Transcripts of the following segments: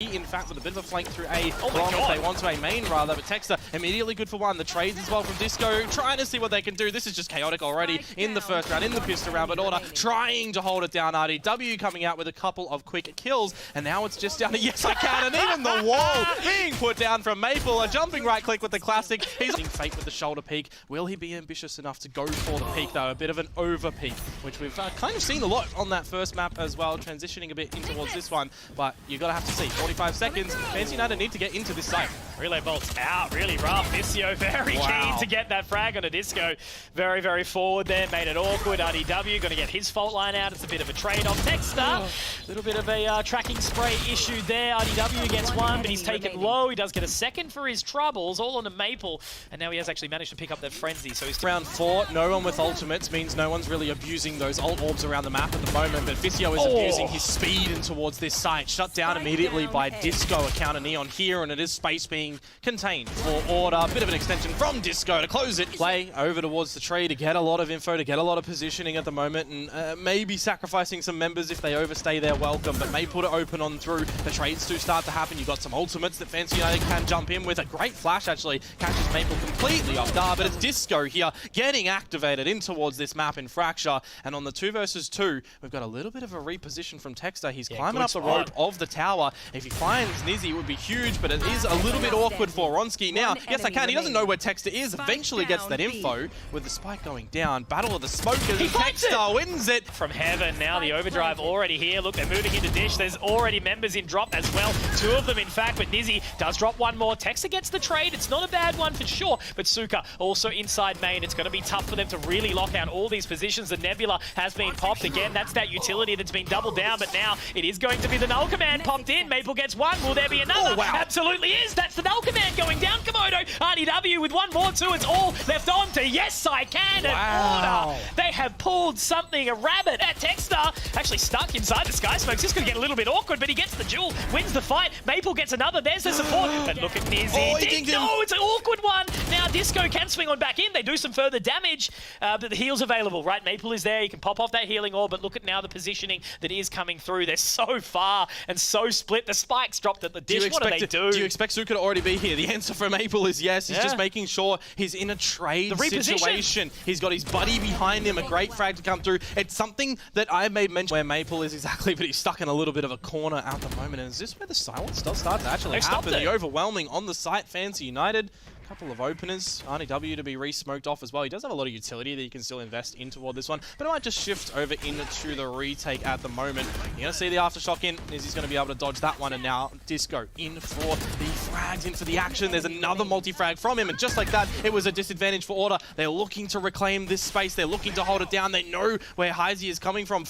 In fact, with a bit of a flank through A bomb if they want to, A main rather, but Texter immediately good for one. The trades as well from Disco, trying to see what they can do. This is just chaotic already in the first round, in the pistol round, but Order trying to hold it down. RDW coming out with a couple of quick kills, and now it's just down to Yes I Can, and even the wall being put down from Maple. A jumping right click with the classic. He's in fate with the shoulder peek. Will he be ambitious enough to go for the peek though? A bit of an over peek, which we've kind of seen a lot on that first map as well, transitioning a bit in towards this one, but you're gonna have to see. 45 seconds. Fancy United need to get into this site. Relay bolts out, really rough. Visio very keen to get that frag on a Disco. Very, very forward there, made it awkward. RDW going to get his fault line out. It's a bit of a trade-off. Texter, a little bit of a tracking spray issue there. RDW gets one, but he's taken low. He does get a second for his troubles, all on a Maple. And now he has actually managed to pick up that frenzy. So he's round 4, no one with ultimates means no one's really abusing those ult orbs around the map at the moment. But Visio is abusing his speed in towards this site. Shut down immediately by Disco, a counter Neon here, and it is space being contained for Order. Bit of an extension from Disco to close it. Play over towards the tree to get a lot of info, to get a lot of positioning at the moment, and maybe sacrificing some members if they overstay their welcome, but may put it open on through. The trades do start to happen. You've got some ultimates that Fancy United can jump in with. A great flash actually catches Maple completely off guard, but it's Disco here getting activated in towards this map in Fracture, and on the 2 versus 2, we've got a little bit of a reposition from Texter. He's climbing up the rope of the tower. If he finds Nizzy, it would be huge, but it is a little bit awkward for Ronski. Now, Yes I Can, he doesn't know where Texter is, eventually gets that info with the spike going down. Battle of the Smokers, and Texter wins it. From Heaven, now the overdrive already here. Look, they're moving into Dish. There's already members in drop as well. 2 of them, in fact, but Nizzy does drop one more. Texter gets the trade. It's not a bad one for sure, but Suka also inside main. It's going to be tough for them to really lock out all these positions. The Nebula has been popped again. That's that utility that's been doubled down, but now it is going to be the Null Command popped in. Maple gets one. Will there be another? Oh, wow. Absolutely is. That's the Null Command going down. Komodo, RDW with one more too. It's all left on to Yes I Can. Wow. And Order, they have pulled something, a rabbit at Texter. Actually stuck inside the Sky Smokes. This could get a little bit awkward, but he gets the jewel, wins the fight. Maple gets another. There's the support. But look at Nizzy. No, it's an awkward one. Now Disco can swing on back in. They do some further damage, but the heal's available, right? Maple is there. You can pop off that healing orb, but look at now the positioning that is coming through. They're so far and so split. The spikes dropped at the Dish. What do they do? Do you expect Suka to already be here? The answer for Maple is yes. He's just making sure he's in a trade situation. He's got his buddy behind him, a great frag to come through. It's something that I made mention where Maple is exactly, but he's stuck in a little bit of a corner at the moment. And is this where the silence does start to actually happen? The overwhelming on the site, Fancy United. Couple of openers, RDW to be re-smoked off as well. He does have a lot of utility that you can still invest in toward this one, but I might just shift over into the retake at the moment. You're going to see the aftershock in. Nizzy's going to be able to dodge that one, and now Disco in for the frags, in for the action. There's another multi-frag from him, and just like that, it was a disadvantage for Order. They're looking to reclaim this space. They're looking to hold it down. They know where Heisey is coming from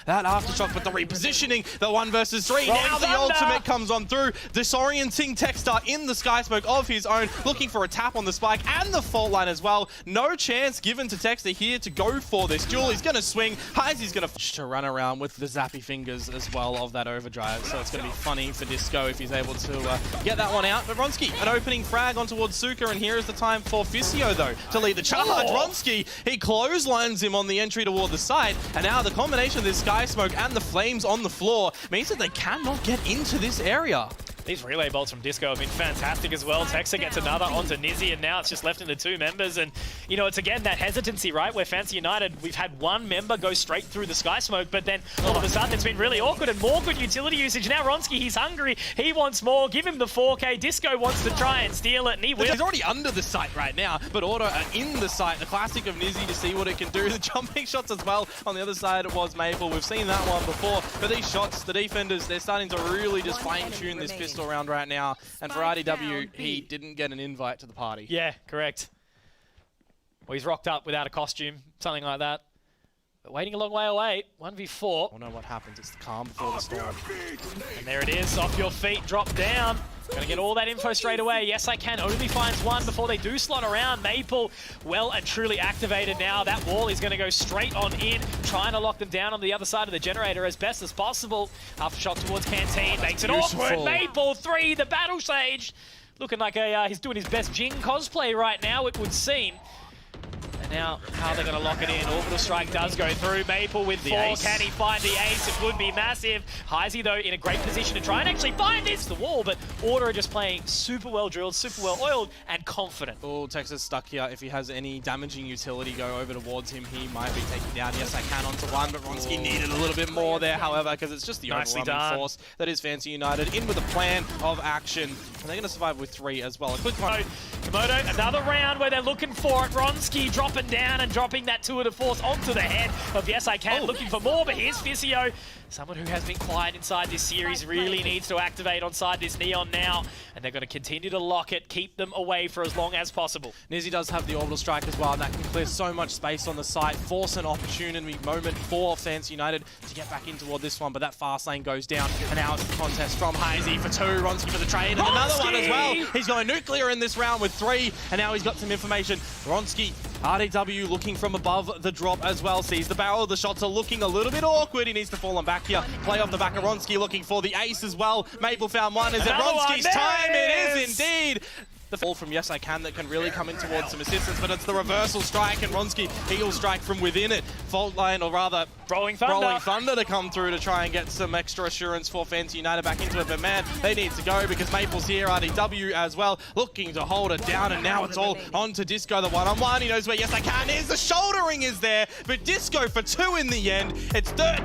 that aftershock, but the repositioning, the 1 versus 3. Now the ultimate comes on through, disorienting Texter in the Sky Smoke of his own, looking for a tap on the spike and the fault line as well. No chance given to Texter here to go for this duel. He's going to swing. Heisey's going to run around with the zappy fingers as well of that overdrive. So it's going to be funny for Disco if he's able to get that one out. But Ronski, an opening frag on towards Suka, and here is the time for Visio though to lead the charge. Ronski, he clotheslines him on the entry toward the side, and now the combination of this Sky Smoke and the flames on the floor means that they cannot get into this area. These relay bolts from Disco have been fantastic as well. Texter gets another onto Nizzy, and now it's just left into 2 members. And, you know, it's again that hesitancy, right? Where Fancy United, we've had 1 member go straight through the Sky Smoke, but then all of a sudden it's been really awkward and more good utility usage. Now Ronski, he's hungry. He wants more. Give him the 4K. Disco wants to try and steal it, and he will. He's already under the site right now, but Order are in the site. The classic of Nizzy to see what it can do. The jumping shots as well. On the other side, it was Maple. We've seen that one before. But these shots, the defenders, they're starting to really just fine-tune this pistol round right now. And for RDW, he didn't get an invite to the party. Yeah, correct. Well, he's rocked up without a costume, something like that. But waiting a long way away, 1v4. I don't know what happens. It's the calm before the storm. And there it is, off your feet, drop down. Gonna get all that info straight away. Yes I Can only finds 1 before they do slot around. Maple well and truly activated now. That wall is gonna go straight on in, trying to lock them down on the other side of the generator as best as possible. Aftershock towards Canteen, makes it awkward. Maple 3, the Battle Sage. Looking like he's doing his best Jing cosplay right now, it would seem. And now, how are they going to lock it in? Orbital Strike does go through. Maple with The 4. ace. Can he find the ace? It would be massive. Heisey, though, in a great position to try and actually find this. The wall, but Order are just playing super well drilled, super well oiled, and confident. Oh, Texas stuck here. If he has any damaging utility go over towards him, he might be taken down. Yes, I can onto one, but Ronski needed a little bit more there, however, because it's just the Nicely overwhelming done. force that is Fancy United. In with a plan of action, and they're going to survive with 3 as well. A quick one. Komodo, another round where they're looking for it. Ronski dropping down and dropping that tour de force onto the head of Yes I Can, looking for more, but here's Fizio. Someone who has been quiet inside this series really needs to activate onside this Neon now, and they're going to continue to lock it, keep them away for as long as possible. Nizzy does have the orbital strike as well, and that can clear so much space on the site, force an opportunity moment for Fancy United to get back in toward this one, but that fast lane goes down, and now it's the contest from Heisey for 2, Ronski for the trade, and another one as well. He's going nuclear in this round with 3, and now he's got some information. Ronski, RDW looking from above the drop as well, sees the barrel, the shots are looking a little bit awkward, he needs to fall on back here. Play off the back of Ronski, looking for the ace as well. Maple found one. Is it Ronski's time? It is indeed. The fall from Yes I Can that can really come in towards some assistance, but it's the reversal strike, and Ronski, he'll strike from within it. Fault line, or rather, Rolling Thunder to come through to try and get some extra assurance for Fancy United back into it. But man, they need to go because Maple's here, RDW as well, looking to hold it down, and now it's all on to Disco, the one-on-one. He knows where Yes I Can is. The shouldering is there, but Disco for 2 in the end. It's third.